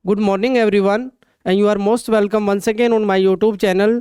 Good morning everyone and you are most welcome once again on my YouTube channel।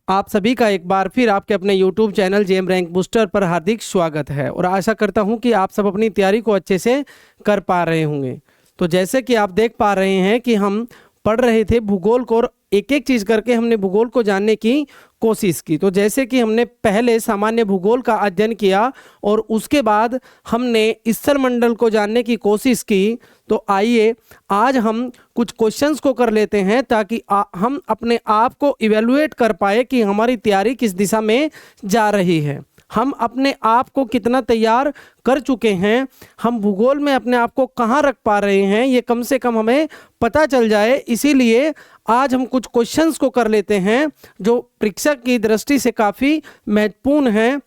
आप सभी का एक बार फिर आपके अपने YouTube channel JM rank booster पर हार्दिक स्वागत है और आशा करता हूं कि आप सब अपनी तैयारी को अच्छे से कर पा रहे होंगे। तो जैसे कि आप देख पा रहे हैं कि हम पढ़ रहे थे भूगोल को और एक एक चीज़ करके हमने भूगोल को जानने की कोशिश की। तो जैसे कि हमने पहले सामान्य भूगोल का अध्ययन किया और उसके बाद हमने स्थलमंडल को जानने की कोशिश की। तो आइए आज हम कुछ क्वेश्चंस को कर लेते हैं ताकि हम अपने आप को इवेलुएट कर पाए कि हमारी तैयारी किस दिशा में जा रही है, हम अपने आप को कितना तैयार कर चुके हैं, हम भूगोल में अपने आप को कहाँ रख पा रहे हैं, ये कम से कम हमें पता चल जाए। इसीलिए आज हम कुछ क्वेश्चंस को कर लेते हैं जो परीक्षा की दृष्टि से काफ़ी महत्वपूर्ण हैं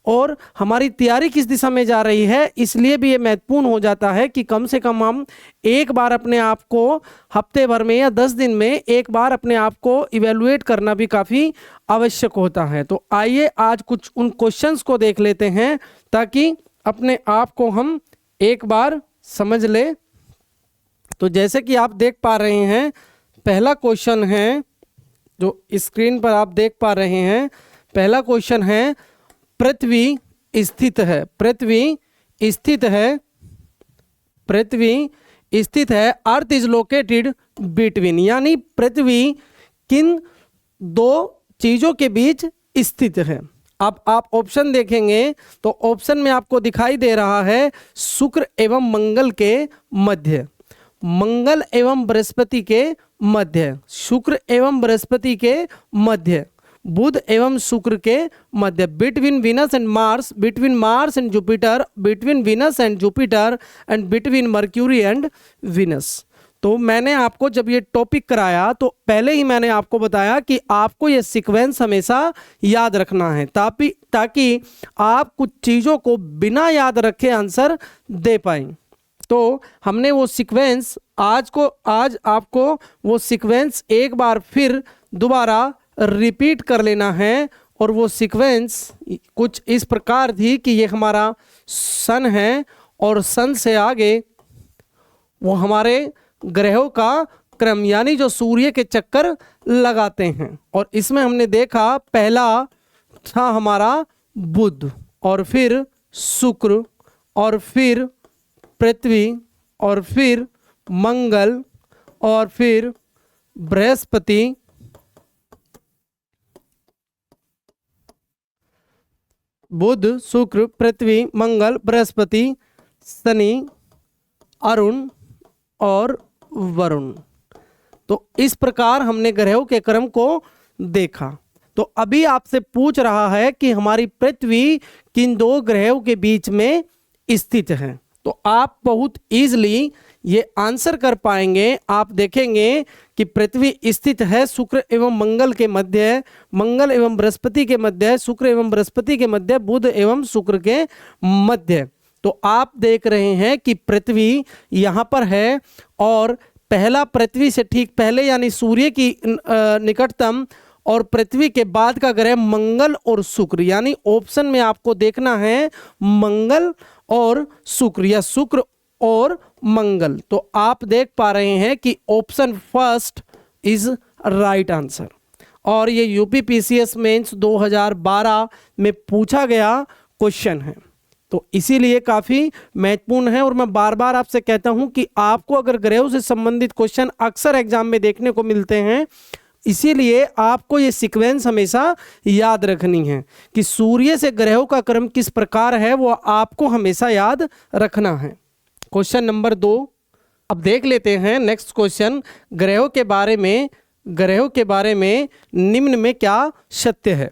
और हमारी तैयारी किस दिशा में जा रही है इसलिए भी ये महत्वपूर्ण हो जाता है कि कम से कम हम एक बार अपने आप को हफ्ते भर में या 10 दिन में एक बार अपने आप को इवेलुएट करना भी काफ़ी आवश्यक होता है। तो आइए आज कुछ उन क्वेश्चंस को देख लेते हैं ताकि अपने आप को हम एक बार समझ ले। तो जैसे कि आप देख पा रहे हैं पहला क्वेश्चन है जो स्क्रीन पर आप देख पा रहे हैं। पहला क्वेश्चन है पृथ्वी स्थित है, पृथ्वी स्थित है, पृथ्वी स्थित है अर्थ इज लोकेटेड बिटवीन, यानी पृथ्वी किन दो चीजों के बीच स्थित है। अब आप ऑप्शन देखेंगे तो ऑप्शन में आपको दिखाई दे रहा है शुक्र एवं मंगल के मध्य, मंगल एवं बृहस्पति के मध्य, शुक्र एवं बृहस्पति के मध्य, बुध एवं शुक्र के मध्य, between Venus and Mars, between Mars and Jupiter, between Venus and Jupiter and between Mercury and Venus. तो मैंने आपको जब ये टॉपिक कराया तो पहले ही मैंने आपको बताया कि आपको ये सीक्वेंस हमेशा याद रखना है ताकि आप कुछ चीज़ों को बिना याद रखे आंसर दे पाएं। तो हमने वो सीक्वेंस आज आपको वो सीक्वेंस एक बार फिर दोबारा रिपीट कर लेना है और वो सीक्वेंस कुछ इस प्रकार थी कि ये हमारा सन है और सन से आगे वो हमारे ग्रहों का क्रम यानी जो सूर्य के चक्कर लगाते हैं। और इसमें हमने देखा पहला था हमारा बुध और फिर शुक्र और फिर पृथ्वी और फिर मंगल और फिर बृहस्पति, बुध शुक्र पृथ्वी मंगल बृहस्पति शनि अरुण और वरुण। तो इस प्रकार हमने ग्रहों के क्रम को देखा। तो अभी आपसे पूछ रहा है कि हमारी पृथ्वी किन दो ग्रहों के बीच में स्थित है। तो आप बहुत इजीली ये आंसर कर पाएंगे। आप देखेंगे कि पृथ्वी स्थित है शुक्र एवं मंगल के मध्य, मंगल एवं बृहस्पति के मध्य, शुक्र एवं बृहस्पति के मध्य, बुध एवं शुक्र के मध्य। तो आप देख रहे हैं कि पृथ्वी यहाँ पर है और पहला पृथ्वी से ठीक पहले यानी सूर्य की निकटतम और पृथ्वी के बाद का ग्रह मंगल और शुक्र, यानी ऑप्शन में आपको देखना है मंगल और शुक्र या शुक्र और मंगल। तो आप देख पा रहे हैं कि option first is right answer और ये यूपीपीसीएस मेंस 2012 में पूछा गया क्वेश्चन है। तो इसीलिए काफ़ी महत्वपूर्ण है और मैं बार बार आपसे कहता हूं कि आपको अगर ग्रहों से संबंधित क्वेश्चन अक्सर एग्जाम में देखने को मिलते हैं, इसीलिए आपको ये सीक्वेंस हमेशा याद रखनी है कि सूर्य से ग्रहों का क्रम किस प्रकार है, वो आपको हमेशा याद रखना है। क्वेश्चन नंबर 2 अब देख लेते हैं। नेक्स्ट क्वेश्चन, ग्रहों के बारे में निम्न में क्या सत्य है।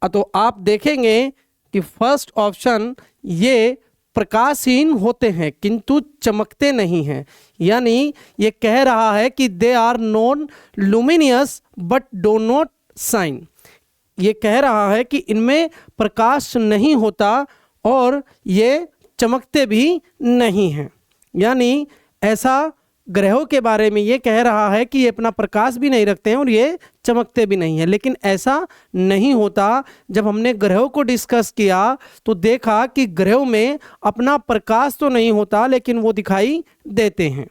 तो आप देखेंगे कि फर्स्ट ऑप्शन ये प्रकाशहीन होते हैं किंतु चमकते नहीं हैं, यानी ये कह रहा है कि they are non luminous but do not shine. ये कह रहा है कि इनमें प्रकाश नहीं होता और ये चमकते भी नहीं हैं, यानी ऐसा ग्रहों के बारे में ये कह रहा है कि ये अपना प्रकाश भी नहीं रखते हैं और ये चमकते भी नहीं है। लेकिन ऐसा नहीं होता। जब हमने ग्रहों को डिस्कस किया तो देखा कि ग्रहों में अपना प्रकाश तो नहीं होता लेकिन वो दिखाई देते हैं।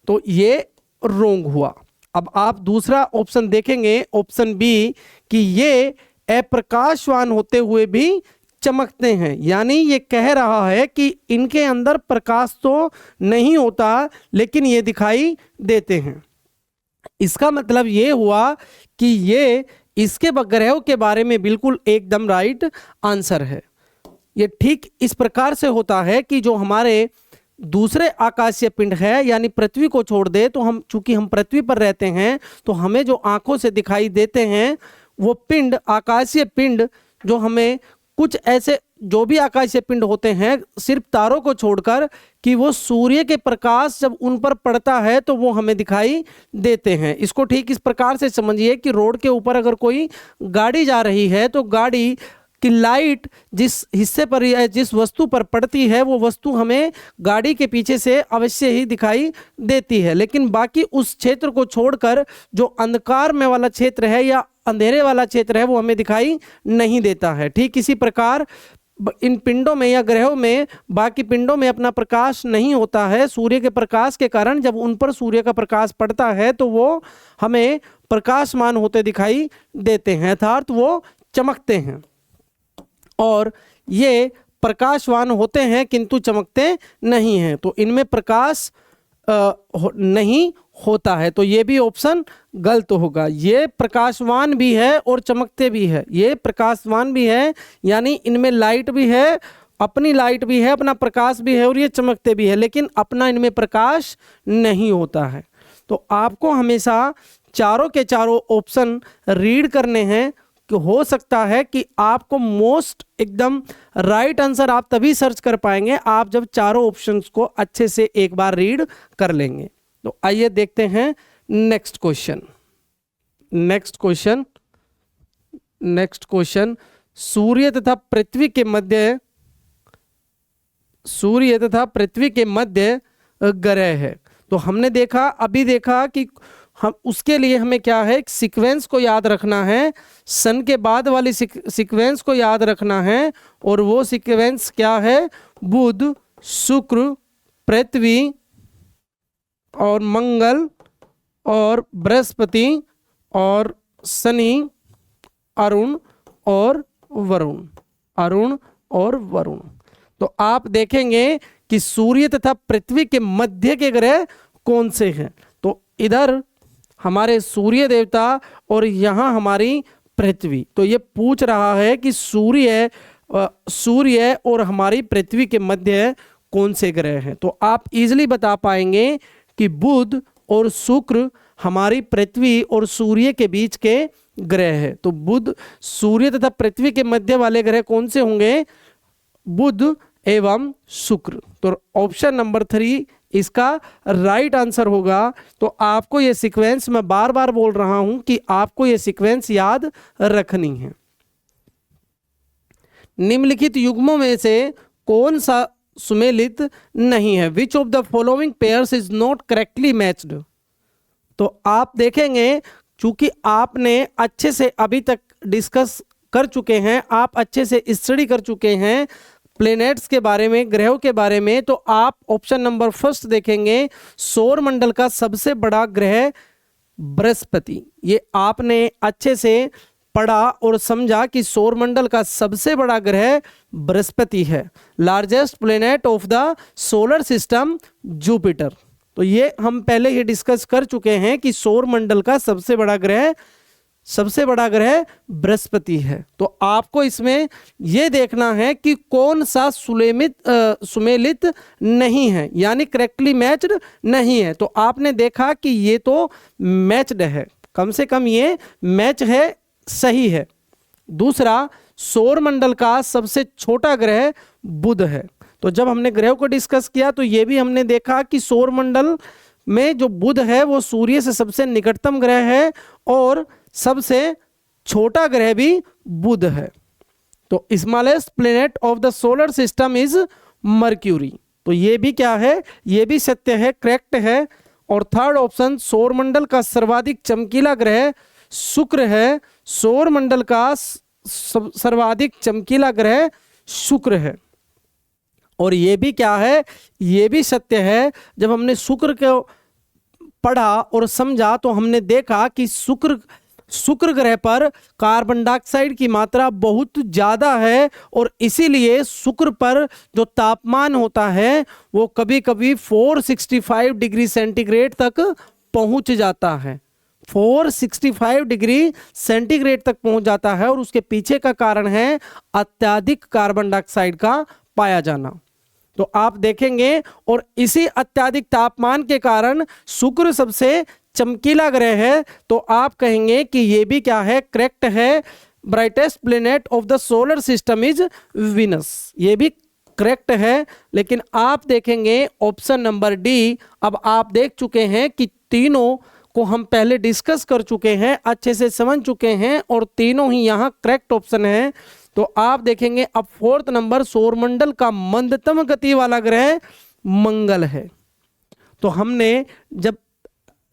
तो ये रोंग हुआ। अब आप दूसरा ऑप्शन देखेंगे, ऑप्शन बी, कि ये अप्रकाशवान होते हुए भी चमकते हैं, यानी ये कह रहा है कि इनके अंदर प्रकाश तो नहीं होता लेकिन ये दिखाई देते हैं। इसका मतलब ये हुआ कि ये इसके ग्रहों के बारे में बिल्कुल एकदम राइट आंसर है। ये ठीक इस प्रकार से होता है कि जो हमारे दूसरे आकाशीय पिंड है यानी पृथ्वी को छोड़ दे, तो हम चूंकि हम पृथ्वी पर रहते हैं तो हमें जो आंखों से दिखाई देते हैं वो पिंड, आकाशीय पिंड, जो हमें कुछ ऐसे जो भी आकाशीय पिंड होते हैं सिर्फ तारों को छोड़कर, कि वो सूर्य के प्रकाश जब उन पर पड़ता है तो वो हमें दिखाई देते हैं। इसको ठीक इस प्रकार से समझिए कि रोड के ऊपर अगर कोई गाड़ी जा रही है तो गाड़ी कि लाइट जिस हिस्से पर या जिस वस्तु पर पड़ती है वो वस्तु हमें गाड़ी के पीछे से अवश्य ही दिखाई देती है, लेकिन बाकी उस क्षेत्र को छोड़कर जो अंधकार में वाला क्षेत्र है या अंधेरे वाला क्षेत्र है वो हमें दिखाई नहीं देता है। ठीक इसी प्रकार इन पिंडों में या ग्रहों में, बाकी पिंडों में अपना प्रकाश नहीं होता है। सूर्य के प्रकाश के कारण जब उन पर सूर्य का प्रकाश पड़ता है तो वो हमें प्रकाशमान होते दिखाई देते हैं, अर्थात वो चमकते हैं। और ये प्रकाशवान होते हैं किंतु चमकते नहीं हैं, तो इनमें प्रकाश नहीं होता है, तो ये भी ऑप्शन गलत होगा। ये प्रकाशवान भी है और चमकते भी है, ये प्रकाशवान भी है यानी इनमें लाइट भी है, अपनी लाइट भी है, अपना प्रकाश भी है और ये चमकते भी है, लेकिन अपना इनमें प्रकाश नहीं होता है। तो आपको हमेशा चारों के चारों ऑप्शन रीड करने हैं, कि हो सकता है कि आपको मोस्ट एकदम राइट आंसर आप तभी सर्च कर पाएंगे आप जब चारों ऑप्शंस को अच्छे से एक बार रीड कर लेंगे। तो आइए देखते हैं नेक्स्ट क्वेश्चन। नेक्स्ट क्वेश्चन सूर्य तथा पृथ्वी के मध्य ग्रह है। तो हमने देखा, अभी देखा कि हम उसके लिए हमें क्या है, एक सीक्वेंस को याद रखना है, सन के बाद वाली सीक्वेंस को याद रखना है, और वो सीक्वेंस क्या है, बुध, शुक्र, पृथ्वी और मंगल और बृहस्पति और शनि, अरुण और वरुण। तो आप देखेंगे कि सूर्य तथा पृथ्वी के मध्य के ग्रह कौन से हैं। तो इधर हमारे सूर्य देवता और यहाँ हमारी पृथ्वी। तो ये पूछ रहा है कि सूर्य और हमारी पृथ्वी के मध्य कौन से ग्रह हैं। तो आप इजीली बता पाएंगे कि बुध और शुक्र हमारी पृथ्वी और सूर्य के बीच के ग्रह है। तो बुध, सूर्य तथा पृथ्वी के मध्य वाले ग्रह कौन से होंगे, बुध एवं शुक्र। तो ऑप्शन नंबर 3 इसका राइट आंसर होगा। तो आपको ये सीक्वेंस, मैं बार बार बोल रहा हूं कि आपको ये सीक्वेंस याद रखनी है। निम्नलिखित युग्मों में से कौन सा सुमेलित नहीं है, which of the following pairs is not correctly matched. तो आप देखेंगे चूंकि आपने अच्छे से अभी तक डिस्कस कर चुके हैं, आप अच्छे से स्टडी कर चुके हैं प्लेनेट्स के बारे में, ग्रहों के बारे में, तो आप ऑप्शन नंबर फर्स्ट देखेंगे, सौर मंडल का सबसे बड़ा ग्रह बृहस्पति। ये आपने अच्छे से पढ़ा और समझा कि सौर मंडल का सबसे बड़ा ग्रह बृहस्पति है। Largest planet of the solar system Jupiter. तो ये हम पहले ही डिस्कस कर चुके हैं कि सौर मंडल का सबसे बड़ा ग्रह बृहस्पति है। तो आपको इसमें यह देखना है कि कौन सा सुमेलित नहीं है, यानी करेक्टली मैच्ड नहीं है। तो आपने देखा कि ये तो मैच्ड है, कम से कम ये मैच है, सही है। दूसरा, सौर मंडल का सबसे छोटा ग्रह बुध है। तो जब हमने ग्रहों को डिस्कस किया तो ये भी हमने देखा कि सौर मंडल में जो बुध है वो सूर्य से सबसे निकटतम ग्रह है और सबसे छोटा ग्रह भी बुध है। तो smallest planet of the solar system is mercury. तो ये भी क्या है, ये भी सत्य है, करेक्ट है। और थर्ड ऑप्शन, सौर मंडल का सर्वाधिक चमकीला ग्रह शुक्र है। सौर मंडल का सर्वाधिक चमकीला ग्रह शुक्र है। और ये भी क्या है, ये भी सत्य है। जब हमने शुक्र को पढ़ा और समझा तो हमने देखा कि शुक्र ग्रह पर कार्बन डाइऑक्साइड की मात्रा बहुत ज़्यादा है और इसीलिए शुक्र पर जो तापमान होता है वो कभी कभी 465 डिग्री सेंटीग्रेड तक पहुंच जाता है। 465 डिग्री सेंटीग्रेड तक पहुंच जाता है और उसके पीछे का कारण है अत्यधिक कार्बन डाइऑक्साइड का पाया जाना। तो आप देखेंगे और इसी अत्यधिक तापमान के कारण शुक्र सबसे चमकीला ग्रह है। तो आप कहेंगे कि ये भी क्या है, करेक्ट है। Brightest planet of the solar system is Venus, ये भी करेक्ट है। लेकिन आप देखेंगे ऑप्शन नंबर डी। अब आप देख चुके हैं कि तीनों को हम पहले डिस्कस कर चुके हैं, अच्छे से समझ चुके हैं और तीनों ही यहाँ करेक्ट ऑप्शन है। तो आप देखेंगे अब फोर्थ नंबर, सौरमंडल का मंदतम गति वाला ग्रह मंगल है। तो हमने जब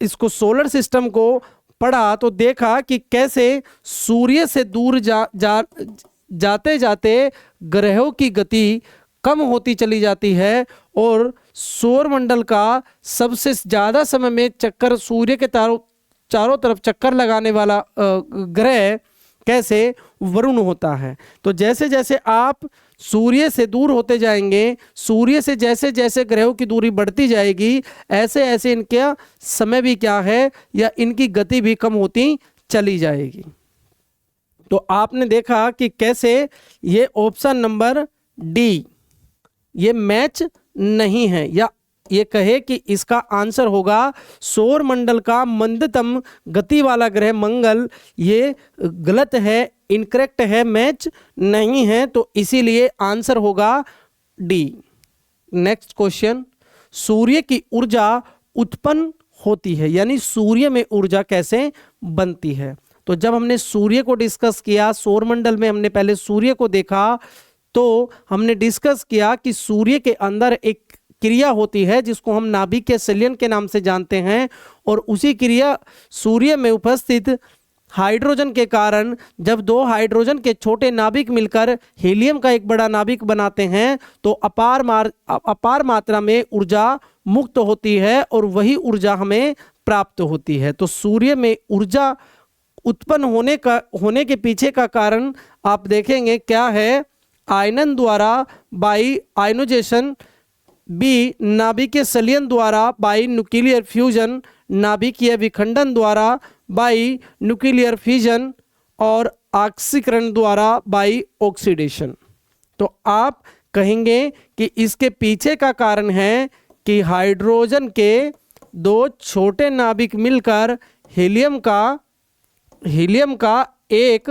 इसको सोलर सिस्टम को पढ़ा तो देखा कि कैसे सूर्य से दूर जाते जाते ग्रहों की गति कम होती चली जाती है और सौरमंडल का सबसे ज़्यादा समय में चक्कर, सूर्य के चारों तरफ चक्कर लगाने वाला ग्रह कैसे, वरुण होता है। तो जैसे जैसे आप सूर्य से दूर होते जाएंगे, सूर्य से जैसे जैसे ग्रहों की दूरी बढ़ती जाएगी, ऐसे ऐसे इनका समय भी क्या है या इनकी गति भी कम होती चली जाएगी। तो आपने देखा कि कैसे ये ऑप्शन नंबर डी ये मैच नहीं है, या ये कहे कि इसका आंसर होगा सौरमंडल का मंदतम गति वाला ग्रह मंगल, ये गलत है, इनकरेक्ट है, मैच नहीं है। तो इसीलिए आंसर होगा डी। नेक्स्ट क्वेश्चन, सूर्य की ऊर्जा उत्पन्न होती है, यानी सूर्य में ऊर्जा कैसे बनती है। तो जब हमने सूर्य को डिस्कस किया, सौरमंडल में हमने पहले सूर्य को देखा, तो हमने डिस्कस किया कि सूर्य के अंदर एक क्रिया होती है जिसको हम नाभिकीय संलयन के नाम से जानते हैं, और उसी क्रिया सूर्य में उपस्थित हाइड्रोजन के कारण जब दो हाइड्रोजन के छोटे नाभिक मिलकर हीलियम का एक बड़ा नाभिक बनाते हैं तो अपार मात्रा में ऊर्जा मुक्त होती है और वही ऊर्जा हमें प्राप्त होती है। तो सूर्य में ऊर्जा उत्पन्न होने के पीछे का कारण आप देखेंगे क्या है, आयनन द्वारा बाई आयनोजेशन, बी नाभिकीय संलयन द्वारा बाई न्यूक्लियर फ्यूजन, नाभिकीय विखंडन द्वारा बाई न्यूक्लियर फ्यूजन, और ऑक्सीकरण द्वारा बाई ऑक्सीडेशन। तो आप कहेंगे कि इसके पीछे का कारण है कि हाइड्रोजन के दो छोटे नाभिक मिलकर हीलियम का एक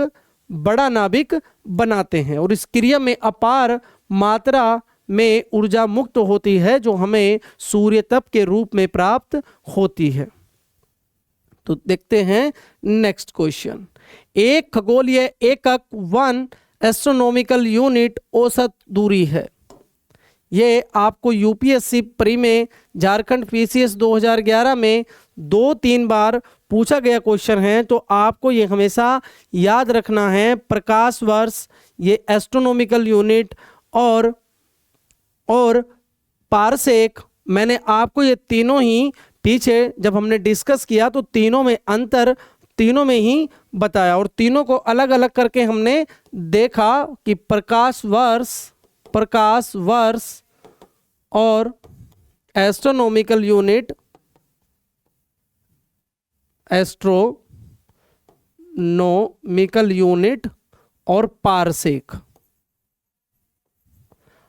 बड़ा नाभिक बनाते हैं और इस क्रिया में अपार मात्रा में ऊर्जा मुक्त होती है जो हमें सूर्य तप के रूप में प्राप्त होती है। तो देखते हैं नेक्स्ट क्वेश्चन, एक खगोलीय एकक 1 एस्ट्रोनॉमिकल यूनिट औसत दूरी है। ये आपको यूपीएससी प्री में झारखंड पीसीएस 2011 में 2-3 बार पूछा गया क्वेश्चन है। तो आपको ये हमेशा याद रखना है, प्रकाश वर्ष, ये एस्ट्रोनॉमिकल यूनिट और पारसेक। मैंने आपको ये तीनों ही पीछे जब हमने डिस्कस किया तो तीनों में अंतर तीनों में ही बताया और तीनों को अलग अलग करके हमने देखा कि प्रकाश वर्ष और एस्ट्रोनॉमिकल यूनिट और पारसेक,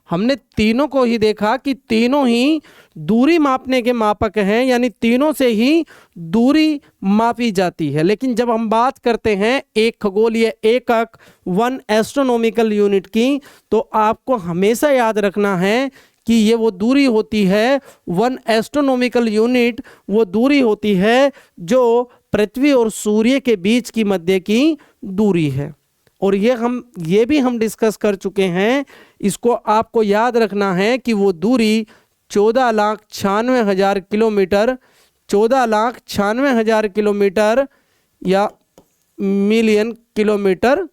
हमने तीनों को ही देखा कि तीनों ही दूरी मापने के मापक हैं, यानी तीनों से ही दूरी मापी जाती है। लेकिन जब हम बात करते हैं एक खगोलीय एकक 1 एस्ट्रोनॉमिकल यूनिट की, तो आपको हमेशा याद रखना है कि ये वो दूरी होती है 1 एस्ट्रोनॉमिकल यूनिट, वो दूरी होती है जो पृथ्वी और सूर्य के बीच की मध्य की दूरी है। और ये भी हम डिस्कस कर चुके हैं। इसको आपको याद रखना है कि वो दूरी 14,96,000 किलोमीटर, 14,96,000 किलोमीटर या मिलियन किलोमीटर,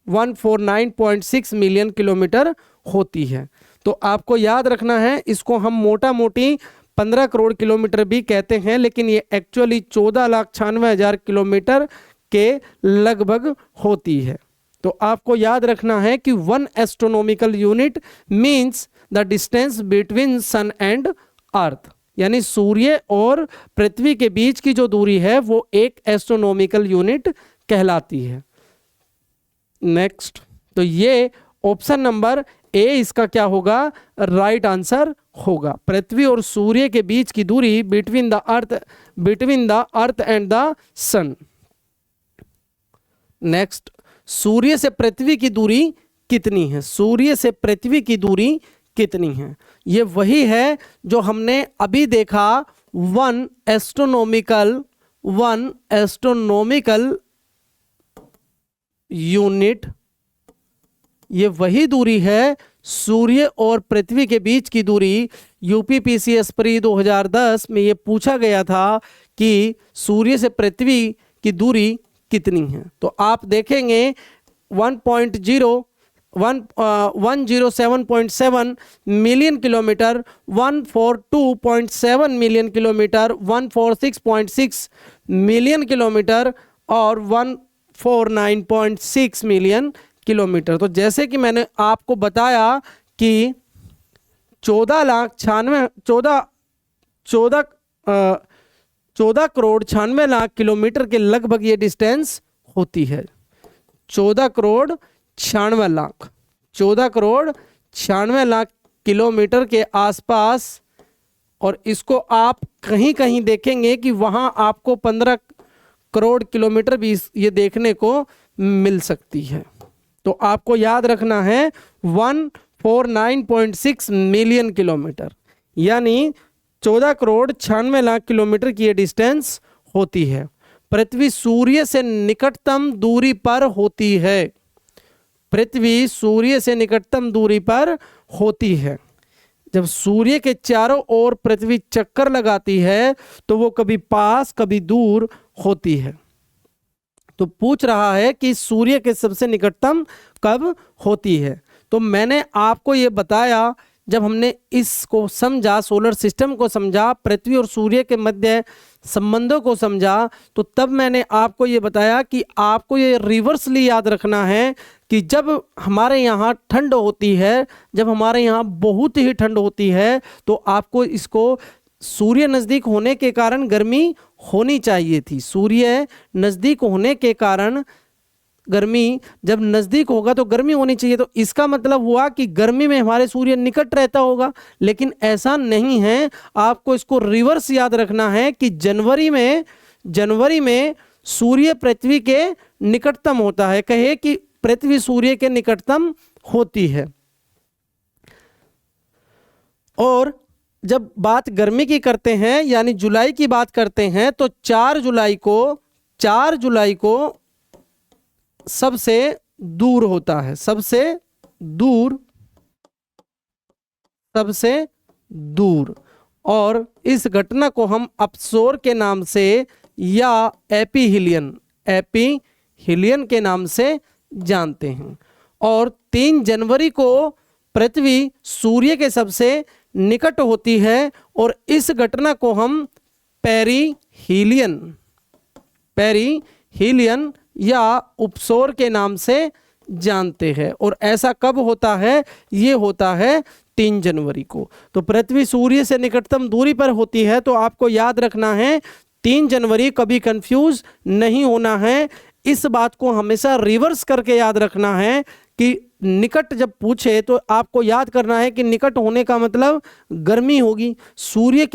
149.6 मिलियन किलोमीटर होती है। तो आपको याद रखना है, इसको हम मोटा मोटी 15 करोड़ किलोमीटर भी कहते हैं, लेकिन ये एक्चुअली 14,96,000 किलोमीटर के लगभग होती है। तो आपको याद रखना है कि 1 astronomical unit means the distance between sun and earth, यानी सूर्य और पृथ्वी के बीच की जो दूरी है वो 1 एस्ट्रोनॉमिकल यूनिट कहलाती है। नेक्स्ट, तो ये ऑप्शन नंबर ए इसका क्या होगा, राइट आंसर होगा। पृथ्वी और सूर्य के बीच की दूरी between the earth and the sun. Next, सूर्य से पृथ्वी की दूरी कितनी है? सूर्य से पृथ्वी की दूरी कितनी है? ये वही है जो हमने अभी देखा, 1 एस्ट्रोनॉमिकल यूनिट। ये वही दूरी है, सूर्य और पृथ्वी के बीच की दूरी। यूपीपीसीएस प्री 2010 में ये पूछा गया था कि सूर्य से पृथ्वी की दूरी कितनी है। तो आप देखेंगे 107.7 million kilometre, 142.7 million kilometre, 146.6 million kilometre और 149.6 मिलियन किलोमीटर। तो जैसे कि मैंने आपको बताया कि 14 करोड़ 96 लाख किलोमीटर के लगभग ये डिस्टेंस होती है। 14 करोड़ 96 लाख किलोमीटर के आसपास। और इसको आप कहीं कहीं देखेंगे कि वहाँ आपको 15 करोड़ किलोमीटर भी ये देखने को मिल सकती है। तो आपको याद रखना है 149.6 मिलियन किलोमीटर, यानी 14 करोड़ 96 लाख किलोमीटर की ये डिस्टेंस होती है। पृथ्वी सूर्य से निकटतम दूरी पर होती है। पृथ्वी सूर्य से निकटतम दूरी पर होती है। जब सूर्य के चारों ओर पृथ्वी चक्कर लगाती है तो वो कभी पास कभी दूर होती है। तो पूछ रहा है कि सूर्य के सबसे निकटतम कब होती है। तो मैंने आपको ये बताया, जब हमने इसको समझा, सोलर सिस्टम को समझा, पृथ्वी और सूर्य के मध्य संबंधों को समझा, तो तब मैंने आपको ये बताया कि आपको ये रिवर्सली याद रखना है कि जब हमारे यहाँ ठंड होती है, जब हमारे यहाँ बहुत ही ठंड होती है, तो आपको इसको सूर्य नज़दीक होने के कारण गर्मी होनी चाहिए थी। सूर्य नज़दीक होने के कारण गर्मी, जब नज़दीक होगा तो गर्मी होनी चाहिए। तो इसका मतलब हुआ कि गर्मी में हमारे सूर्य निकट रहता होगा, लेकिन ऐसा नहीं है। आपको इसको रिवर्स याद रखना है कि जनवरी में सूर्य पृथ्वी के निकटतम होता है। कहे कि पृथ्वी सूर्य के निकटतम होती है। और जब बात गर्मी की करते हैं, यानी जुलाई की बात करते हैं, तो 4 जुलाई को सबसे दूर होता है। सबसे दूर। और इस घटना को हम अपसोर के नाम से या एपीहिलियन के नाम से जानते हैं। और 3 जनवरी को पृथ्वी सूर्य के सबसे निकट होती है और इस घटना को हम पेरिहिलियन या उपसौर के नाम से जानते हैं। और ऐसा कब होता है? ये होता है 3 जनवरी को। तो पृथ्वी सूर्य से निकटतम दूरी पर होती है। तो आपको याद रखना है 3 जनवरी, कभी कंफ्यूज नहीं होना है। इस बात को हमेशा रिवर्स करके याद रखना है कि निकट जब पूछे तो आपको याद करना है कि निकट होने का मतलब गर्मी होगी, सूर्य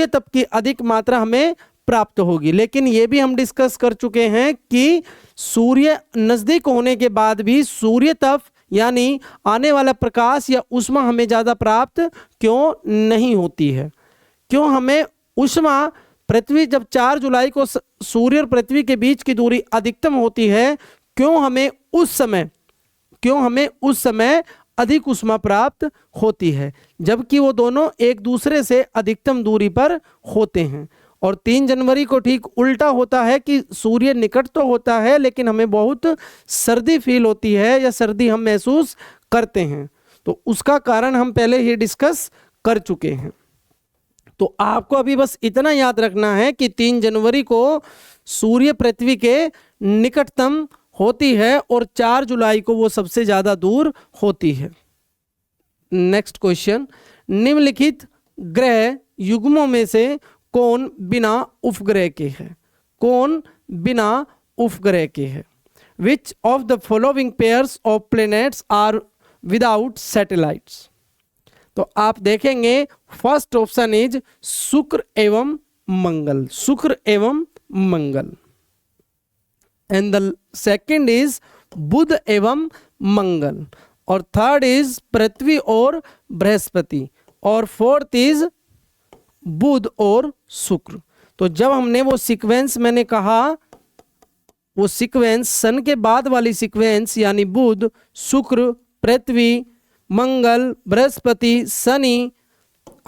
तप की अधिक मात्रा हमें प्राप्त होगी। लेकिन ये भी हम डिस्कस कर चुके हैं कि सूर्य नज़दीक होने के बाद भी सूर्य तप यानी आने वाला प्रकाश या ऊष्मा हमें ज़्यादा प्राप्त क्यों नहीं होती है? क्यों हमें ऊष्मा, पृथ्वी जब 4 जुलाई को सूर्य और पृथ्वी के बीच की दूरी अधिकतम होती है, क्यों हमें उस समय अधिक ऊष्मा प्राप्त होती है, जबकि वो दोनों एक दूसरे से अधिकतम दूरी पर होते हैं। और 3 जनवरी को ठीक उल्टा होता है कि सूर्य निकट तो होता है लेकिन हमें बहुत सर्दी फील होती है या सर्दी हम महसूस करते हैं। तो उसका कारण हम पहले ही डिस्कस कर चुके हैं। तो आपको अभी बस इतना याद रखना है कि 3 जनवरी को सूर्य पृथ्वी के निकटतम होती है और 4 जुलाई को वो सबसे ज्यादा दूर होती है। नेक्स्ट क्वेश्चन, निम्नलिखित ग्रह युग्मों में से कौन बिना उपग्रह के है? कौन बिना उपग्रह के है? Which of the following pairs of planets are without satellites? तो आप देखेंगे फर्स्ट ऑप्शन इज शुक्र एवं मंगल, शुक्र एवं मंगल, एंड द सेकंड इज बुध एवं मंगल, और थर्ड इज पृथ्वी और बृहस्पति, और फोर्थ इज बुध और शुक्र। तो जब हमने वो सीक्वेंस मैंने कहा, वो सीक्वेंस सन के बाद वाली सीक्वेंस यानी बुध, शुक्र, पृथ्वी, मंगल, बृहस्पति, शनि,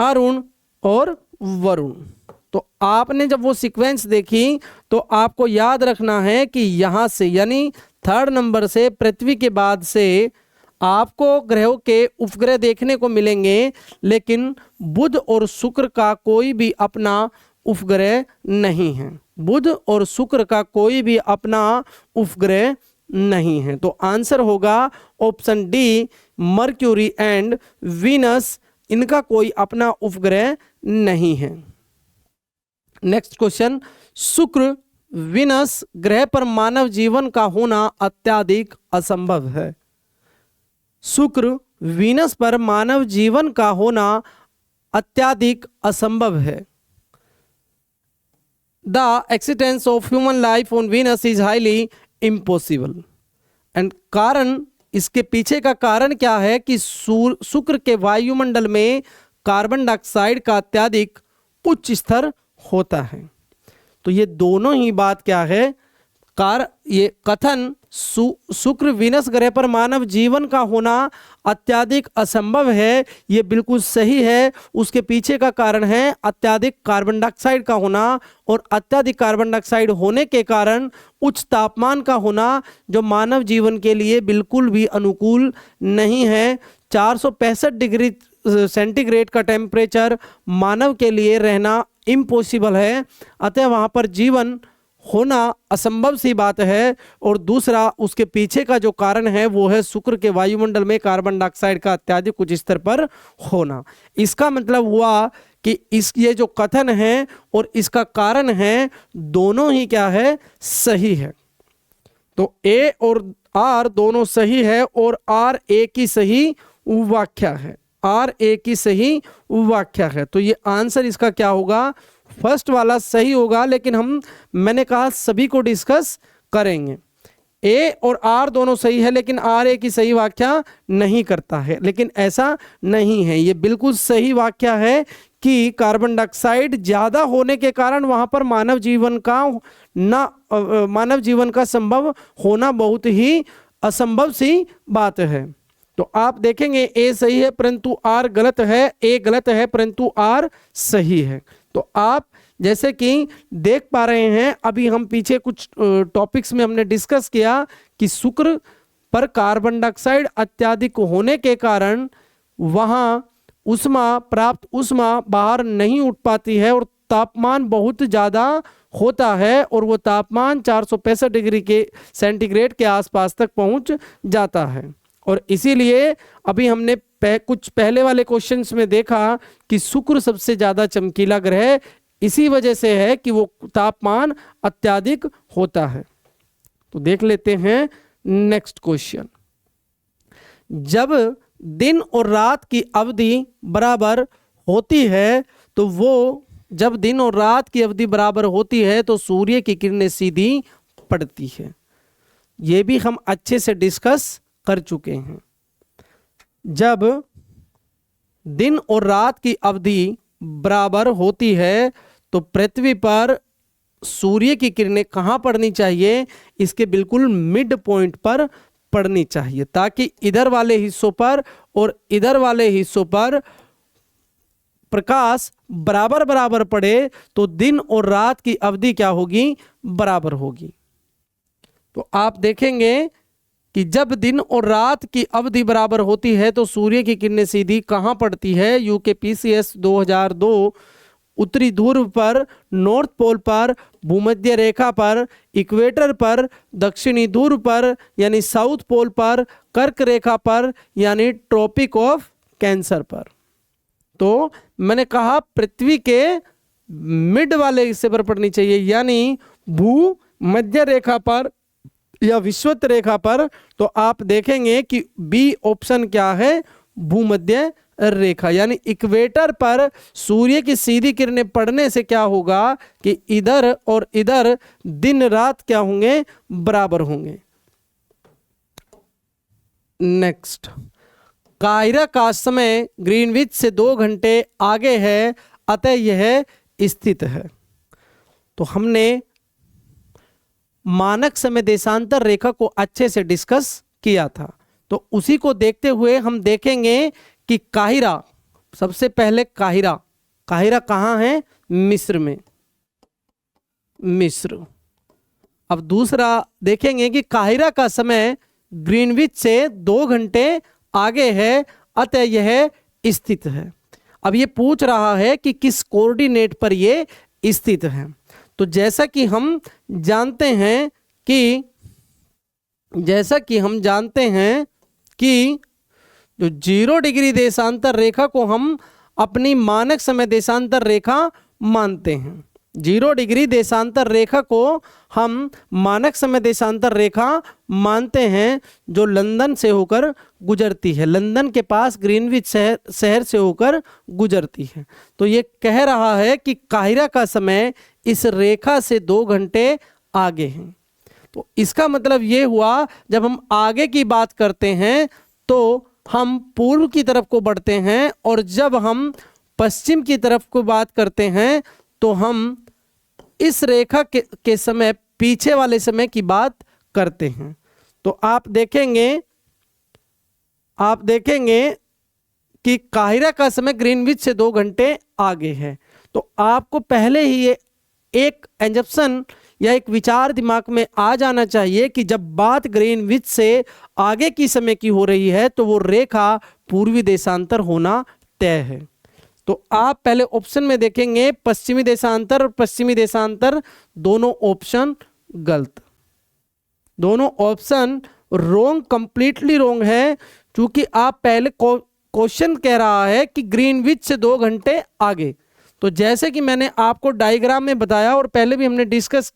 अरुण और वरुण। तो आपने जब वो सीक्वेंस देखी तो आपको याद रखना है कि यहां से यानी थर्ड नंबर से पृथ्वी के बाद से आपको ग्रहों के उपग्रह देखने को मिलेंगे, लेकिन बुध और शुक्र का कोई भी अपना उपग्रह नहीं है। बुध और शुक्र का कोई भी अपना उपग्रह नहीं है। तो आंसर होगा option D, mercury and Venus, इनका कोई अपना उपग्रह नहीं है। नेक्स्ट क्वेश्चन, शुक्र वीनस ग्रह पर मानव जीवन का होना अत्यधिक असंभव है। शुक्र वीनस पर मानव जीवन का होना अत्यधिक असंभव है। The existence of human life on Venus is highly impossible, and कारण, इसके पीछे का कारण क्या है कि शुक्र के वायुमंडल में कार्बन डाइऑक्साइड का अत्यधिक उच्च स्तर होता है। तो ये दोनों ही बात क्या है, ये कथन शुक्र वीनस ग्रह पर मानव जीवन का होना अत्यधिक असंभव है, ये बिल्कुल सही है। उसके पीछे का कारण है अत्यधिक कार्बन डाइऑक्साइड का होना, और अत्यधिक कार्बन डाइऑक्साइड होने के कारण उच्च तापमान का होना, जो मानव जीवन के लिए बिल्कुल भी अनुकूल नहीं है। 465 डिग्री सेंटीग्रेड का टेम्परेचर मानव के लिए रहना इम्पॉसिबल है, अतः वहाँ पर जीवन होना असंभव सी बात है। और दूसरा उसके पीछे का जो कारण है वो है शुक्र के वायुमंडल में कार्बन डाइऑक्साइड का अत्यधिक उच्च स्तर पर होना। इसका मतलब हुआ कि ये जो कथन है और इसका कारण है, दोनों ही क्या है, सही है। तो ए और आर दोनों सही है, और आर ए की सही व्याख्या है, आर ए की सही व्याख्या है। तो ये आंसर इसका क्या होगा, फर्स्ट वाला सही होगा, लेकिन मैंने कहा सभी को डिस्कस करेंगे। ए और आर दोनों सही है, लेकिन आर ए की सही व्याख्या नहीं करता है, लेकिन ऐसा नहीं है। ये बिल्कुल सही व्याख्या है कि कार्बन डाइऑक्साइड ज्यादा होने के कारण वहां पर मानव जीवन का संभव होना बहुत ही असंभव सी बात है। तो आप देखेंगे ए सही है परंतु आर गलत है, ए गलत है परंतु आर सही है। तो आप जैसे कि देख पा रहे हैं, अभी हम पीछे कुछ टॉपिक्स में हमने डिस्कस किया कि शुक्र पर कार्बन डाइऑक्साइड अत्यधिक होने के कारण वहां प्राप्त उष्मा बाहर नहीं उठ पाती है, और तापमान बहुत ज़्यादा होता है, और वो तापमान 465 डिग्री के सेंटीग्रेड के आसपास तक पहुंच जाता है। और इसीलिए अभी हमने कुछ पहले वाले क्वेश्चंस में देखा कि शुक्र सबसे ज़्यादा चमकीला ग्रह इसी वजह से है कि वो तापमान अत्यधिक होता है। तो देख लेते हैं नेक्स्ट क्वेश्चन, जब दिन और रात की अवधि बराबर होती है तो जब दिन और रात की अवधि बराबर होती है तो सूर्य की किरणें सीधी पड़ती है। ये भी हम अच्छे से डिस्कस कर चुके हैं। जब दिन और रात की अवधि बराबर होती है तो पृथ्वी पर सूर्य की किरणें कहाँ पड़नी चाहिए, इसके बिल्कुल मिड पॉइंट पर पड़नी चाहिए, ताकि इधर वाले हिस्सों पर और इधर वाले हिस्सों पर प्रकाश बराबर बराबर पड़े तो दिन और रात की अवधि क्या होगी, बराबर होगी। तो आप देखेंगे कि जब दिन और रात की अवधि बराबर होती है तो सूर्य की किरणें सीधी कहाँ पड़ती है? यूकेपीसीएस 2002 उत्तरी ध्रुव पर, नॉर्थ पोल पर, भूमध्य रेखा पर, इक्वेटर पर, दक्षिणी ध्रुव पर यानी साउथ पोल पर, कर्क रेखा पर यानी ट्रॉपिक ऑफ कैंसर पर। तो मैंने कहा पृथ्वी के मिड वाले हिस्से पर पड़नी चाहिए यानी भू मध्य रेखा पर या विषुवत रेखा पर। तो आप देखेंगे कि बी ऑप्शन क्या है? भूमध्य रेखा यानी इक्वेटर पर सूर्य की सीधी किरणें पड़ने से क्या होगा कि इधर और इधर दिन रात क्या होंगे? बराबर होंगे। नेक्स्ट, कायरा का समय ग्रीनविच से 2 घंटे आगे है, अतः यह स्थित है। तो हमने मानक समय देशांतर रेखा को अच्छे से डिस्कस किया था, तो उसी को देखते हुए हम देखेंगे कि काहिरा, सबसे पहले काहिरा कहाँ है? मिस्र में, मिस्र। अब दूसरा देखेंगे कि काहिरा का समय ग्रीनविच से 2 घंटे आगे है, अतः यह स्थित है। अब ये पूछ रहा है कि किस कोऑर्डिनेट पर ये स्थित है। तो जैसा कि हम जानते हैं कि जो 0 डिग्री देशांतर रेखा को हम अपनी मानक समय देशांतर रेखा मानते हैं। 0 डिग्री देशांतर रेखा को हम मानक समय देशांतर रेखा मानते हैं जो लंदन से होकर गुजरती है, लंदन के पास ग्रीनविच शहर से होकर गुजरती है। तो ये कह रहा है कि काहिरा का समय इस रेखा से 2 घंटे आगे है। तो इसका मतलब ये हुआ जब हम आगे की बात करते हैं तो हम पूर्व की तरफ को बढ़ते हैं, और जब हम पश्चिम की तरफ को बात करते हैं तो हम इस रेखा के समय पीछे वाले समय की बात करते हैं। तो आप देखेंगे कि काहिरा का समय ग्रीनविच से 2 घंटे आगे है। तो आपको पहले ही ये एक एजम्पशन या एक विचार दिमाग में आ जाना चाहिए कि जब बात ग्रीनविच से आगे की समय की हो रही है तो वो रेखा पूर्वी देशांतर होना तय है। तो आप पहले ऑप्शन में देखेंगे पश्चिमी देशांतर और पश्चिमी देशांतर, दोनों ऑप्शन गलत, दोनों ऑप्शन रोंग, कंप्लीटली रोंग है। क्योंकि आप पहले क्वेश्चन कह रहा है कि ग्रीनविच से 2 घंटे आगे। तो जैसे कि मैंने आपको डायग्राम में बताया और पहले भी हमने डिस्कस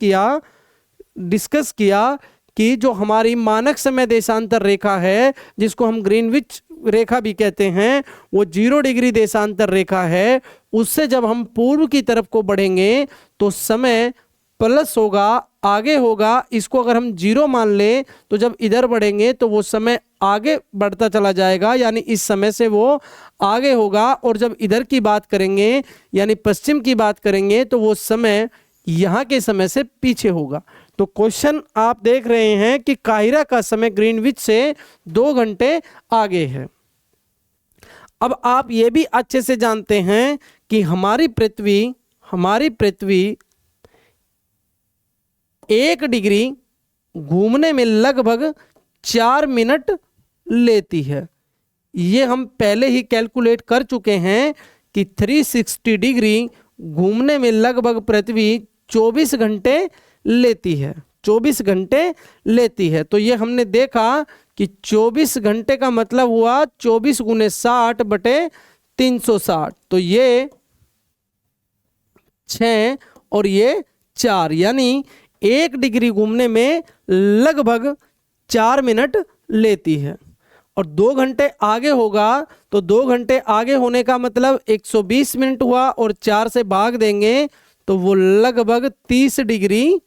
किया कि जो हमारी मानक समय देशांतर रेखा है जिसको हम ग्रीनविच रेखा भी कहते हैं, वो 0 डिग्री देशांतर रेखा है। उससे जब हम पूर्व की तरफ को बढ़ेंगे तो समय प्लस होगा, आगे होगा। इसको अगर हम 0 मान लें तो जब इधर बढ़ेंगे तो वो समय आगे बढ़ता चला जाएगा, यानी इस समय से वो आगे होगा। और जब इधर की बात करेंगे यानी पश्चिम की बात करेंगे तो वो समय यहाँ के समय से पीछे होगा। तो क्वेश्चन आप देख रहे हैं कि काहिरा का समय ग्रीनविच से 2 घंटे आगे है। अब आप ये भी अच्छे से जानते हैं कि हमारी पृथ्वी 1 डिग्री घूमने में लगभग 4 मिनट लेती है। ये हम पहले ही कैलकुलेट कर चुके हैं कि 360 डिग्री घूमने में लगभग पृथ्वी 24 घंटे लेती है, 24 घंटे लेती है। तो ये हमने देखा कि 24 घंटे का मतलब हुआ 24 गुने 60 बटे 360। तो ये 6 और ये 4, यानी 1 डिग्री घूमने में लगभग 4 मिनट लेती है। और 2 घंटे आगे होगा तो 2 घंटे आगे होने का मतलब 120 मिनट हुआ, और 4 से भाग देंगे तो वो लगभग 30 डिग्री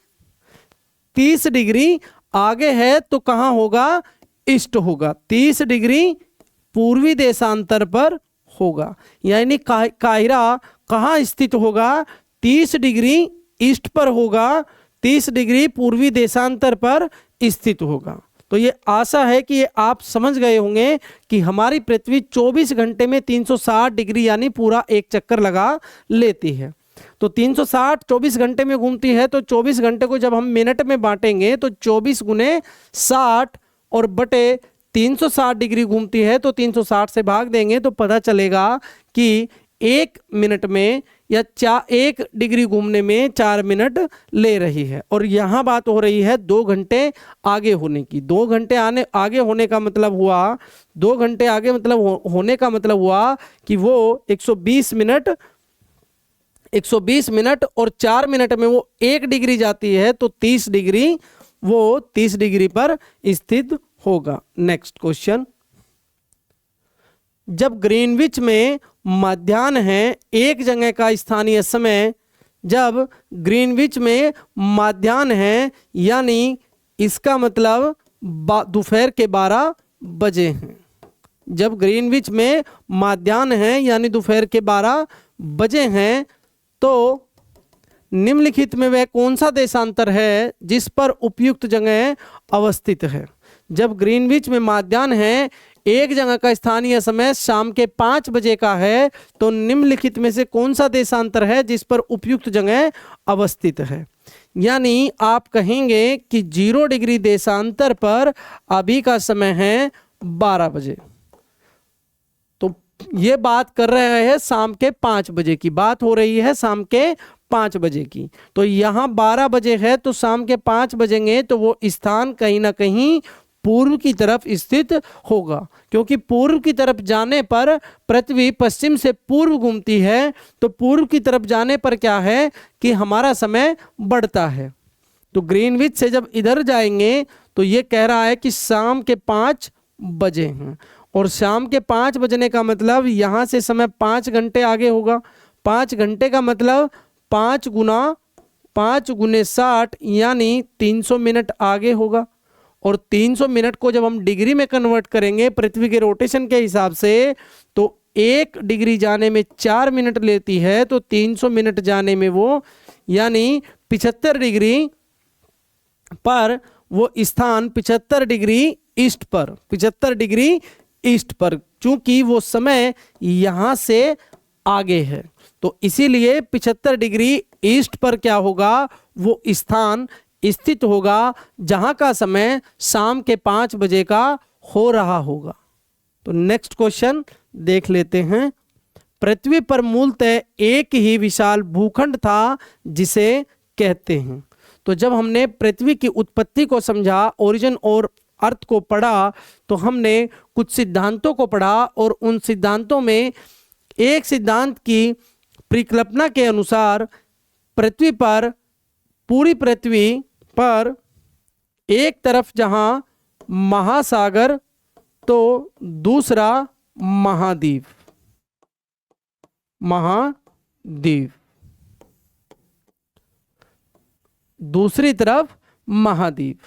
आगे है। तो कहाँ होगा? ईस्ट होगा, 30 डिग्री पूर्वी देशांतर पर होगा। यानी काहिरा कहाँ स्थित होगा? 30 डिग्री ईस्ट पर होगा, 30 डिग्री पूर्वी देशांतर पर स्थित होगा। तो ये आशा है कि ये आप समझ गए होंगे कि हमारी पृथ्वी 24 घंटे में 360 डिग्री यानी पूरा एक चक्कर लगा लेती है। तो 360 24 घंटे में घूमती है, तो 24 घंटे को जब हम मिनट में बांटेंगे तो 24 गुने 60 और बटे 360 डिग्री घूमती है, तो 360 से भाग देंगे तो पता चलेगा कि 1 मिनट में या 1 डिग्री घूमने में 4 मिनट ले रही है। और यहाँ बात हो रही है 2 घंटे आगे होने की। 2 घंटे आगे होने का मतलब हुआ, 2 घंटे आगे मतलब होने का मतलब हुआ कि वो 120 मिनट और 4 मिनट में वो 1 डिग्री जाती है, तो 30 डिग्री, वो 30 डिग्री पर स्थित होगा। नेक्स्ट क्वेश्चन, जब ग्रीनविच में मध्याह्न है, एक जगह का स्थानीय समय, जब ग्रीनविच में मध्याह्न है यानी इसका मतलब दोपहर के 12 बजे हैं। जब ग्रीनविच में मध्याह्न है यानी दोपहर के 12 बजे हैं, तो निम्नलिखित में वह कौन सा देशांतर है जिस पर उपयुक्त जगह अवस्थित है। जब ग्रीनविच में मध्याह्न है, एक जगह का स्थानीय समय शाम के 5 बजे का है, तो निम्नलिखित में से कौन सा देशांतर है जिस पर उपयुक्त जगह अवस्थित है। यानी आप कहेंगे कि 0 डिग्री देशांतर पर अभी का समय है 12 बजे। तो ये बात कर रहे हैं शाम के 5 बजे की, बात हो रही है शाम के 5 बजे की। तो यहाँ 12 बजे है, तो शाम के 5 बजेंगे तो वो स्थान कहीं ना कहीं पूर्व की तरफ स्थित होगा, क्योंकि पूर्व की तरफ जाने पर पृथ्वी पश्चिम से पूर्व घूमती है, तो पूर्व की तरफ जाने पर क्या है कि हमारा समय बढ़ता है। तो ग्रीनविच से जब इधर जाएंगे तो ये कह रहा है कि शाम के 5 बजे हैं, और शाम के 5 बजने का मतलब यहाँ से समय 5 घंटे आगे होगा। 5 घंटे का मतलब 5 गुने 60 यानी 300 मिनट आगे होगा। और 300 मिनट को जब हम डिग्री में कन्वर्ट करेंगे पृथ्वी के रोटेशन के हिसाब से, तो 1 डिग्री जाने में 4 मिनट लेती है, तो 300 मिनट जाने में वो यानी 75 डिग्री पर वो स्थान 75 डिग्री ईस्ट पर, 75 डिग्री ईस्ट पर, चूंकि वो समय यहाँ से आगे है, तो इसीलिए 75 डिग्री ईस्ट पर क्या होगा, वो स्थान स्थित होगा जहां का समय शाम के 5 बजे का हो रहा होगा। तो नेक्स्ट क्वेश्चन देख लेते हैं। पृथ्वी पर मूलतः एक ही विशाल भूखंड था जिसे कहते हैं। तो जब हमने पृथ्वी की उत्पत्ति को समझा, ओरिजिन और अर्थ को पढ़ा, तो हमने कुछ सिद्धांतों को पढ़ा, और उन सिद्धांतों में एक सिद्धांत की परिकल्पना के अनुसार पूरी पृथ्वी पर एक तरफ जहां महासागर तो दूसरा महाद्वीप, दूसरी तरफ महाद्वीप।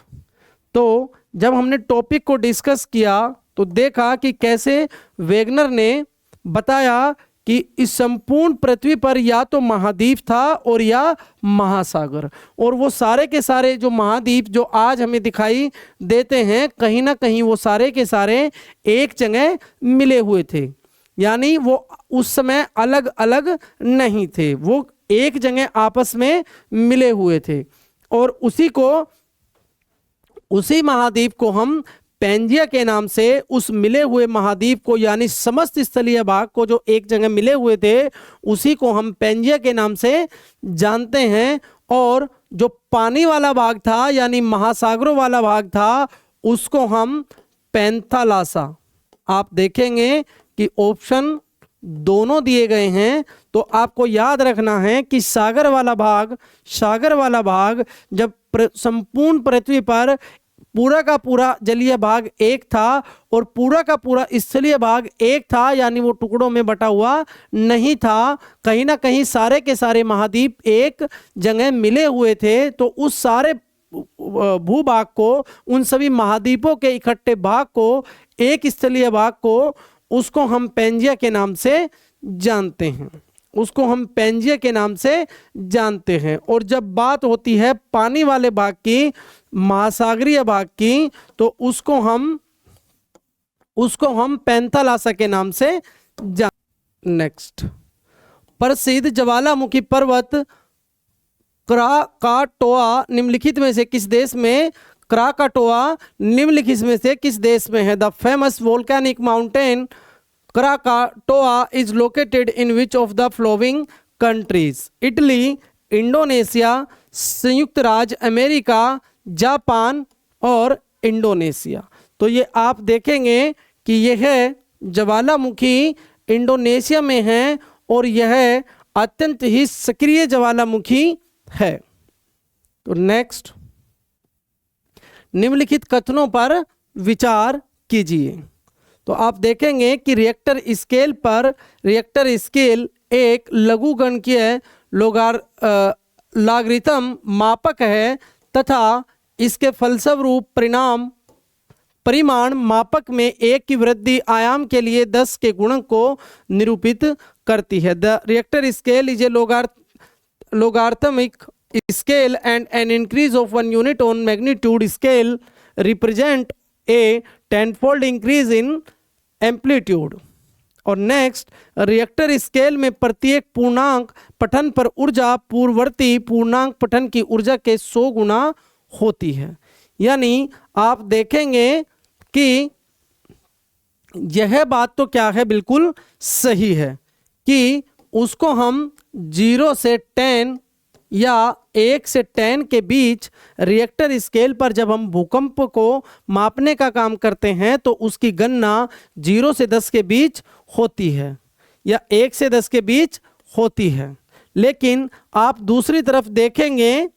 तो जब हमने टॉपिक को डिस्कस किया तो देखा कि कैसे वेगनर ने बताया कि इस संपूर्ण पृथ्वी पर या तो महाद्वीप था और या महासागर, और वो सारे के सारे जो महाद्वीप जो आज हमें दिखाई देते हैं, कहीं ना कहीं वो सारे के सारे एक जगह मिले हुए थे, यानी वो उस समय अलग अलग नहीं थे, वो एक जगह आपस में मिले हुए थे। और उसी महाद्वीप को हम पैंजिया के नाम से, उस मिले हुए महाद्वीप को यानी समस्त स्थलीय भाग को जो एक जगह मिले हुए थे, उसी को हम पैंजिया के नाम से जानते हैं। और जो पानी वाला भाग था यानी महासागरों वाला भाग था, उसको हम पैंथालासा। आप देखेंगे कि ऑप्शन दोनों दिए गए हैं, तो आपको याद रखना है कि सागर वाला भाग जब संपूर्ण पृथ्वी पर पूरा का पूरा जलीय भाग एक था और पूरा का पूरा स्थलीय भाग एक था, यानी वो टुकड़ों में बटा हुआ नहीं था, कहीं ना कहीं सारे के सारे महाद्वीप एक जगह मिले हुए थे। तो उस सारे भूभाग को, उन सभी महाद्वीपों के इकट्ठे भाग को, एक स्थलीय भाग को, उसको हम पैंजिया के नाम से जानते हैं। और जब बात होती है पानी वाले भाग की, महासागरीय भाग की, तो उसको हम पैंथालासा के नाम से नेक्स्ट, प्रसिद्ध ज्वालामुखी पर्वत क्राकाटोआ निम्नलिखित में से किस देश में क्राकाटोआ निम्नलिखित में से किस देश में है? The famous volcanic mountain Krakatoa is located in which of the flowing countries? Italy, Indonesia, संयुक्त राज्य अमेरिका, जापान और इंडोनेशिया। तो ये आप देखेंगे कि यह ज्वालामुखी इंडोनेशिया में है और यह अत्यंत ही सक्रिय ज्वालामुखी है। तो नेक्स्ट, निम्नलिखित कथनों पर विचार कीजिए। तो आप देखेंगे कि रिएक्टर स्केल पर, रिएक्टर स्केल एक लघुगणकीय लॉगरिथम मापक है तथा इसके फलस्वरूप परिमाण मापक में 1 की वृद्धि आयाम के लिए 10 के गुणक को निरूपित करती है। The Richter scale is a logarithmic scale and an increase of 1 unit on magnitude scale represent a 10-fold increase in amplitude। और नेक्स्ट, रिएक्टर स्केल में प्रत्येक पूर्णांक पठन पर ऊर्जा पूर्ववर्ती पूर्णांक पठन की ऊर्जा के 100 गुना होती है। यानी आप देखेंगे कि यह बात तो क्या है, बिल्कुल सही है कि उसको हम 0 से 10 या 1 से 10 के बीच रिएक्टर स्केल पर जब हम भूकंप को मापने का काम करते हैं तो उसकी गणना 0 से 10 के बीच होती है या 1 से 10 के बीच होती है। लेकिन आप दूसरी तरफ देखेंगे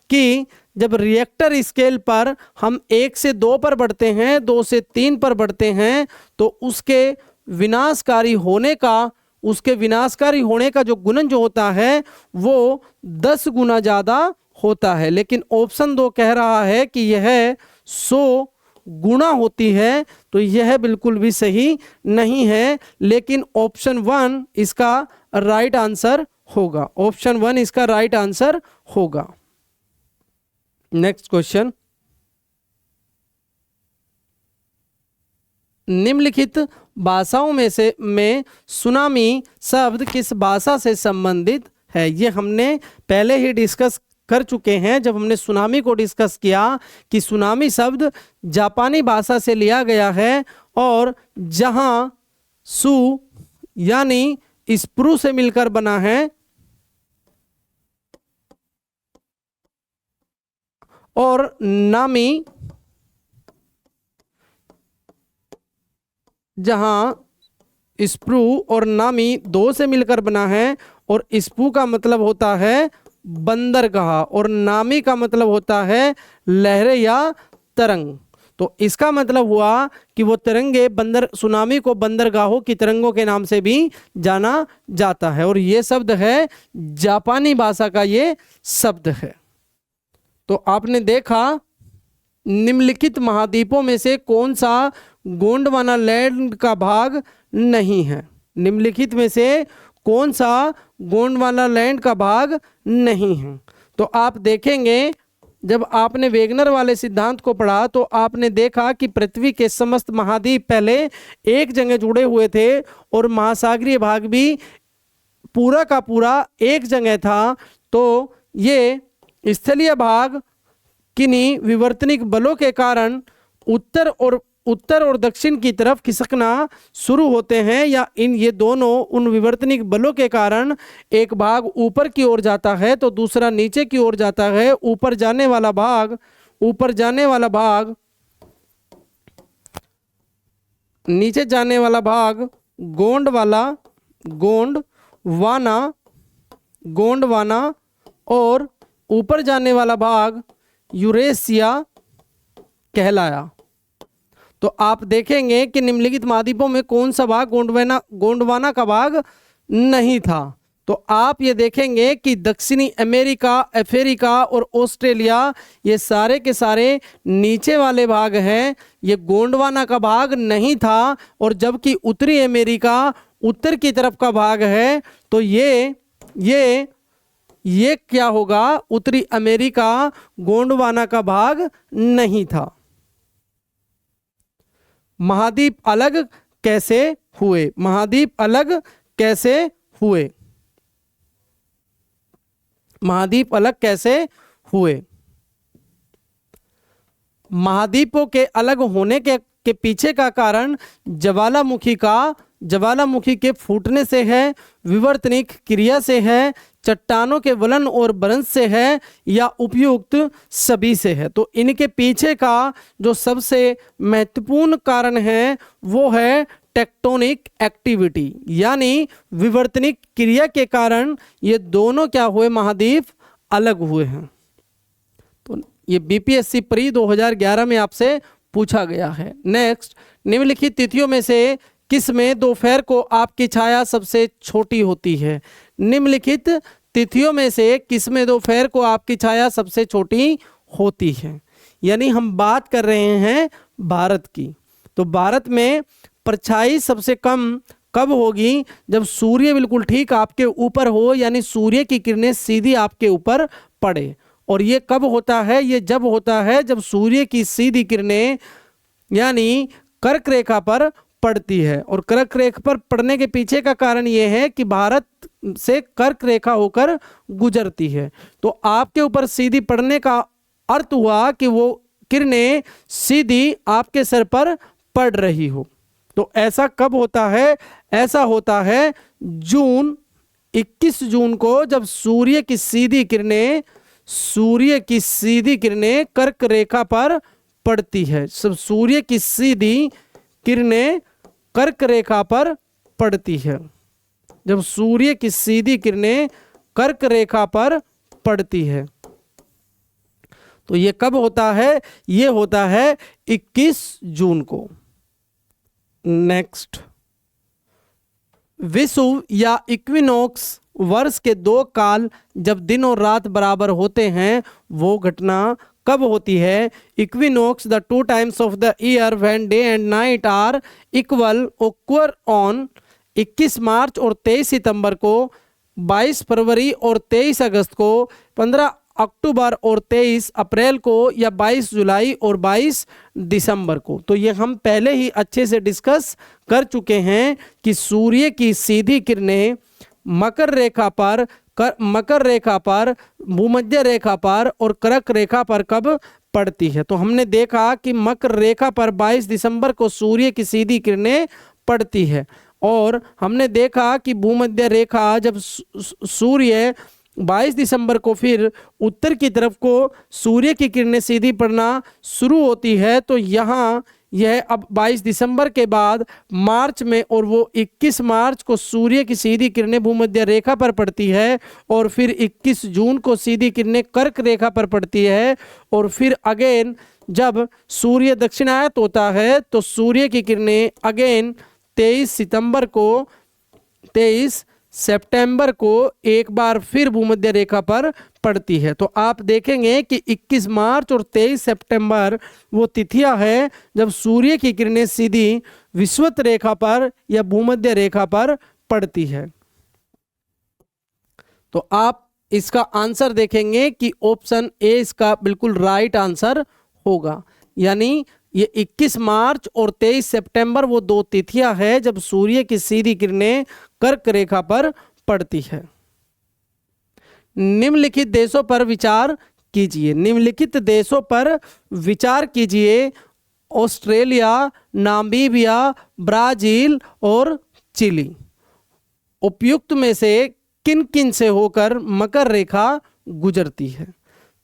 कि जब रिएक्टर स्केल पर हम 1 से 2 पर बढ़ते हैं, 2 से 3 पर बढ़ते हैं, तो उसके विनाशकारी होने का जो गुणन जो होता है वो 10 गुना ज़्यादा होता है। लेकिन ऑप्शन 2 कह रहा है कि यह 100 गुना होती है, तो यह बिल्कुल भी सही नहीं है। लेकिन ऑप्शन 1 इसका राइट आंसर होगा। ऑप्शन 1 इसका राइट आंसर होगा। नेक्स्ट क्वेश्चन, निम्नलिखित भाषाओं में सुनामी शब्द किस भाषा से संबंधित है? ये हमने पहले ही डिस्कस कर चुके हैं जब हमने सुनामी को डिस्कस किया कि सुनामी शब्द जापानी भाषा से लिया गया है और जहां सु यानी स्प्रू से मिलकर बना है और नामी जहां स्प्रू और नामी 2 से मिलकर बना है और स्प्रू का मतलब होता है बंदरगाह और नामी का मतलब होता है लहरें या तरंग। तो इसका मतलब हुआ कि वो तरंगे सुनामी को बंदरगाहों की तरंगों के नाम से भी जाना जाता है और ये शब्द है जापानी भाषा का, ये शब्द है। तो आपने देखा निम्नलिखित महाद्वीपों में से कौन सा गोंडवाना लैंड का भाग नहीं है? निम्नलिखित में से कौन सा गोंडवाना लैंड का भाग नहीं है? तो आप देखेंगे जब आपने वेगनर वाले सिद्धांत को पढ़ा तो आपने देखा कि पृथ्वी के समस्त महाद्वीप पहले एक जगह जुड़े हुए थे और महासागरीय भाग भी पूरा का पूरा एक जगह था। तो ये स्थलीय भाग किन्हीं विवर्तनिक बलों के कारण उत्तर और दक्षिण की तरफ खिसकना शुरू होते हैं या ये दोनों उन विवर्तनिक बलों के कारण एक भाग ऊपर की ओर जाता है तो दूसरा नीचे की ओर जाता है। ऊपर जाने वाला भाग नीचे जाने वाला भाग गोंडवाना और ऊपर जाने वाला भाग यूरेशिया कहलाया। तो आप देखेंगे कि निम्नलिखित महाद्वीपों में कौन सा भाग गोंडवाना का भाग नहीं था। तो आप ये देखेंगे कि दक्षिणी अमेरिका, अफ्रीका और ऑस्ट्रेलिया ये सारे के सारे नीचे वाले भाग हैं, ये गोंडवाना का भाग नहीं था। और जबकि उत्तरी अमेरिका उत्तर की तरफ का भाग है तो ये क्या होगा? उत्तरी अमेरिका गोंडवाना का भाग नहीं था। महाद्वीप अलग कैसे हुए? महाद्वीप अलग कैसे हुए? महाद्वीप अलग कैसे हुए? महाद्वीपों के अलग होने के पीछे का कारण ज्वालामुखी के फूटने से है, विवर्तनिक क्रिया से है, चट्टानों के वलन और भ्रंश से है, या उपयुक्त सभी से है। तो इनके पीछे का जो सबसे महत्वपूर्ण कारण है वो है टेक्टोनिक एक्टिविटी, यानी विवर्तनिक क्रिया के कारण ये दोनों क्या हुए, महाद्वीप अलग हुए हैं। तो ये बीपीएससी प्री 2011 में आपसे पूछा गया है। नेक्स्ट, निम्नलिखित तिथियों में से किस में दोपहर को आपकी छाया सबसे छोटी होती है? निम्नलिखित तिथियों में से किस में दोपहर को आपकी छाया सबसे छोटी होती है? यानी हम बात कर रहे हैं भारत की। तो भारत में परछाई सबसे कम कब होगी? जब सूर्य बिल्कुल ठीक आपके ऊपर हो, यानी सूर्य की किरणें सीधी आपके ऊपर पड़े। और ये कब होता है? ये जब होता है जब सूर्य की सीधी किरणें यानी कर्क रेखा पर पड़ती है। और कर्क रेखा पर पड़ने के पीछे का कारण ये है कि भारत से कर्क रेखा होकर गुजरती है। तो आपके ऊपर सीधी पड़ने का अर्थ हुआ कि वो किरणें सीधी आपके सर पर पड़ रही हो। तो ऐसा कब होता है? ऐसा होता है 21 जून को, जब सूर्य की सीधी किरणें कर्क रेखा पर पड़ती है। सब सूर्य की सीधी किरणें कर्क रेखा पर पड़ती है, जब सूर्य की सीधी किरणें कर्क रेखा पर पड़ती है। तो ये कब होता है? ये होता है 21 जून को। नेक्स्ट, विषुव या इक्विनॉक्स वर्ष के 2 काल जब दिन और रात बराबर होते हैं, वो घटना कब होती है? Equinox the 2 times of the year when day and night are equal occur on 21 March और 23 सितंबर को, 22 फरवरी और 23 अगस्त को, 15 अक्टूबर और 23 अप्रैल को, या 22 जुलाई और 22 दिसंबर को। तो ये हम पहले ही अच्छे से डिस्कस कर चुके हैं कि सूर्य की सीधी किरणें मकर रेखा पर, भूमध्य रेखा पर और कर्क रेखा पर कब पड़ती है। तो हमने देखा कि मकर रेखा पर 22 दिसंबर को सूर्य की सीधी किरणें पड़ती है, और हमने देखा कि भूमध्य रेखा जब सूर्य 22 दिसंबर को फिर उत्तर की तरफ को सूर्य की किरणें सीधी पड़ना शुरू होती है। तो यहाँ यह अब 22 दिसंबर के बाद मार्च में, और वो 21 मार्च को सूर्य की सीधी किरणें भूमध्य रेखा पर पड़ती है, और फिर 21 जून को सीधी किरणें कर्क रेखा पर पड़ती है, और फिर अगेन जब सूर्य दक्षिणायत होता है तो सूर्य की किरणें अगेन 23 सितंबर को एक बार फिर भूमध्य रेखा पर पड़ती है। तो आप देखेंगे कि 21 मार्च और 23 सितंबर वो तिथियां हैं जब सूर्य की किरणें सीधी विषुवत रेखा पर या भूमध्य रेखा पर पड़ती है। तो आप इसका आंसर देखेंगे कि ऑप्शन ए इसका बिल्कुल राइट आंसर होगा, यानी ये 21 मार्च और 23 सितंबर वो 2 तिथियां हैं जब सूर्य की सीधी किरणें कर्क रेखा पर पड़ती है। निम्नलिखित देशों पर विचार कीजिए। निम्नलिखित देशों पर विचार कीजिए: ऑस्ट्रेलिया, नामीबिया, ब्राजील और चिली। उपयुक्त में से किन किन से होकर मकर रेखा गुजरती है?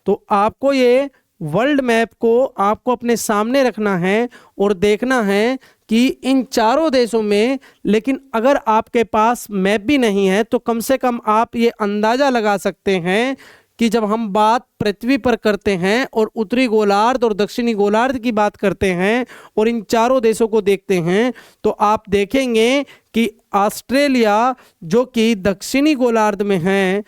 तो आपको ये वर्ल्ड मैप को आपको अपने सामने रखना है और देखना है कि इन चारों देशों में, लेकिन अगर आपके पास मैप भी नहीं है तो कम से कम आप ये अंदाज़ा लगा सकते हैं कि जब हम बात पृथ्वी पर करते हैं और उत्तरी गोलार्ध और दक्षिणी गोलार्ध की बात करते हैं और इन चारों देशों को देखते हैं, तो आप देखेंगे कि ऑस्ट्रेलिया जो कि दक्षिणी गोलार्ध में है,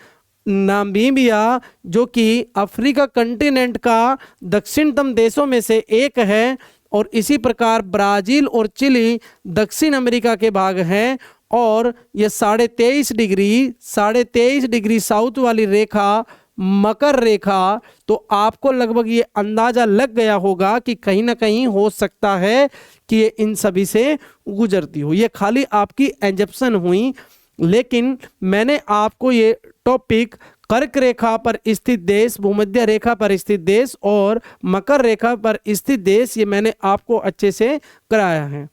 नामीबिया जो कि अफ्रीका कंटिनेंट का दक्षिणतम देशों में से एक है, और इसी प्रकार ब्राज़ील और चिली दक्षिण अमेरिका के भाग हैं, और ये 23.5 डिग्री साउथ वाली रेखा मकर रेखा। तो आपको लगभग ये अंदाज़ा लग गया होगा कि कहीं ना कहीं हो सकता है कि ये इन सभी से गुजरती हो। ये खाली आपकी एजम्पशन हुई, लेकिन मैंने आपको ये टॉपिक कर्क रेखा पर स्थित देश, भूमध्य रेखा पर स्थित देश और मकर रेखा पर स्थित देश, ये मैंने आपको अच्छे से कराया है।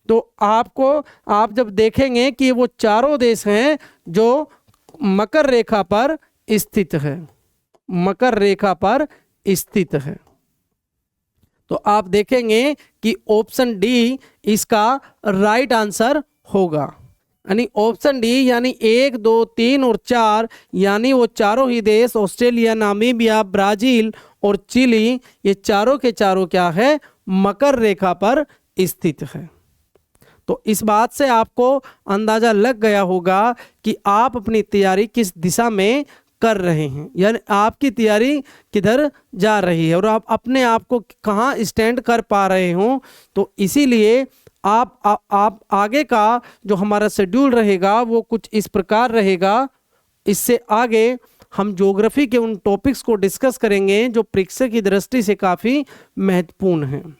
तो आप जब देखेंगे कि वो चारों देश हैं जो मकर रेखा पर स्थित है, मकर रेखा पर स्थित है, तो आप देखेंगे कि ऑप्शन डी इसका राइट आंसर होगा। यानी ऑप्शन डी यानी 1, 2, 3 और 4 यानी वो चारों ही देश ऑस्ट्रेलिया, नामीबिया, ब्राजील और चिली, ये चारों के चारों क्या है, मकर रेखा पर स्थित है। तो इस बात से आपको अंदाजा लग गया होगा कि आप अपनी तैयारी किस दिशा में कर रहे हैं, यानी आपकी तैयारी किधर जा रही है और आप अपने आप को कहाँ स्टैंड कर पा रहे हो। तो इसीलिए आप आगे का जो हमारा शेड्यूल रहेगा वो कुछ इस प्रकार रहेगा। इससे आगे हम ज्योग्राफी के उन टॉपिक्स को डिस्कस करेंगे जो परीक्षा की दृष्टि से काफ़ी महत्वपूर्ण हैं,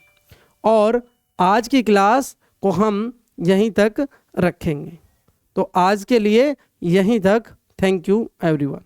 और आज की क्लास को हम यहीं तक रखेंगे। तो आज के लिए यहीं तक। Thank you everyone.